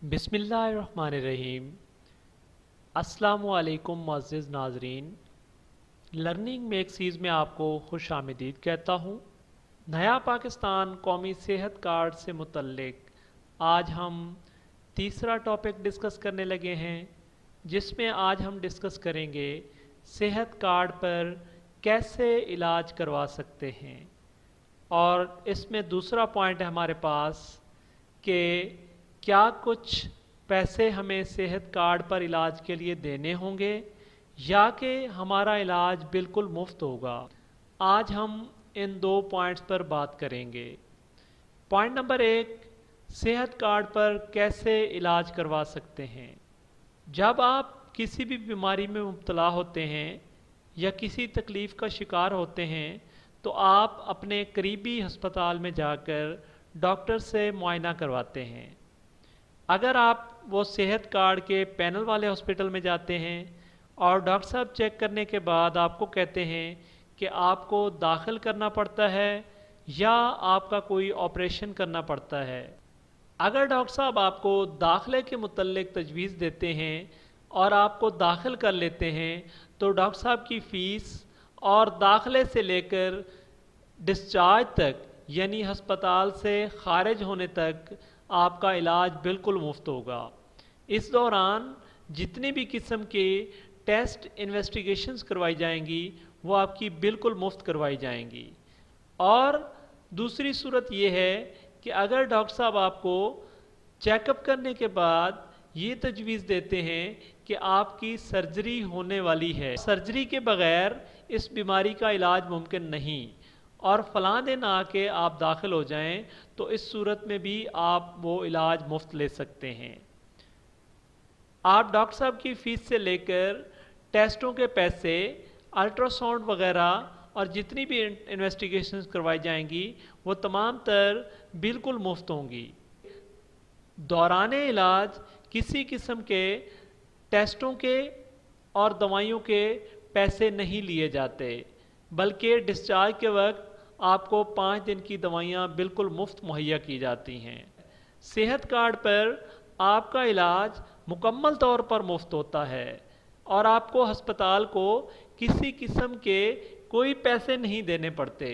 बिस्मिल्लाहिर्रहमानिर्रहीम। अस्सलामुअलैकुम मुअज़्ज़िज़ नाज़रीन, लर्निंग मेक्सीज़ में आपको खुश आमदीद कहता हूँ। नया पाकिस्तान कौमी सेहत कार्ड से मुतल्लिक आज हम तीसरा टॉपिक डिस्कस करने लगे हैं, जिसमें आज हम डिस्कस करेंगे सेहत कार्ड पर कैसे इलाज करवा सकते हैं। और इसमें दूसरा पॉइंट है हमारे पास कि क्या कुछ पैसे हमें सेहत कार्ड पर इलाज के लिए देने होंगे या कि हमारा इलाज बिल्कुल मुफ्त होगा। आज हम इन दो पॉइंट्स पर बात करेंगे। पॉइंट नंबर 1, सेहत कार्ड पर कैसे इलाज करवा सकते हैं। जब आप किसी भी बीमारी में मुब्तला होते हैं या किसी तकलीफ़ का शिकार होते हैं तो आप अपने करीबी अस्पताल में जाकर डॉक्टर से मुआयना करवाते हैं। अगर आप वो सेहत कार्ड के पैनल वाले हॉस्पिटल में जाते हैं और डॉक्टर साहब चेक करने के बाद आपको कहते हैं कि आपको दाखिल करना पड़ता है या आपका कोई ऑपरेशन करना पड़ता है, अगर डॉक्टर साहब आपको दाखिले के मुतल्लिक तजवीज़ देते हैं और आपको दाखिल कर लेते हैं तो डॉक्टर साहब की फ़ीस और दाखिले से लेकर डिस्चार्ज तक यानी हस्पताल से खारिज होने तक आपका इलाज बिल्कुल मुफ्त होगा। इस दौरान जितनी भी किस्म के टेस्ट इन्वेस्टिगेशंस करवाई जाएंगी वो आपकी बिल्कुल मुफ्त करवाई जाएंगी। और दूसरी सूरत ये है कि अगर डॉक्टर साहब आपको चेकअप करने के बाद ये तजवीज़ देते हैं कि आपकी सर्जरी होने वाली है, सर्जरी के बग़ैर इस बीमारी का इलाज मुमकिन नहीं और फ़लाँ दिन आके आप दाखिल हो जाएं, तो इस सूरत में भी आप वो इलाज मुफ्त ले सकते हैं। आप डॉक्टर साहब की फ़ीस से लेकर टेस्टों के पैसे, अल्ट्रासाउंड वग़ैरह और जितनी भी इन्वेस्टिगेशंस करवाई जाएंगी वो तमाम तर बिल्कुल मुफ्त होंगी। दौराने इलाज किसी किस्म के टेस्टों के और दवाइयों के पैसे नहीं लिए जाते, बल्कि डिस्चार्ज के वक्त आपको 5 दिन की दवाइयाँ बिल्कुल मुफ्त मुहैया की जाती हैं। सेहत कार्ड पर आपका इलाज मुकम्मल तौर पर मुफ्त होता है और आपको हस्पताल को किसी किस्म के कोई पैसे नहीं देने पड़ते।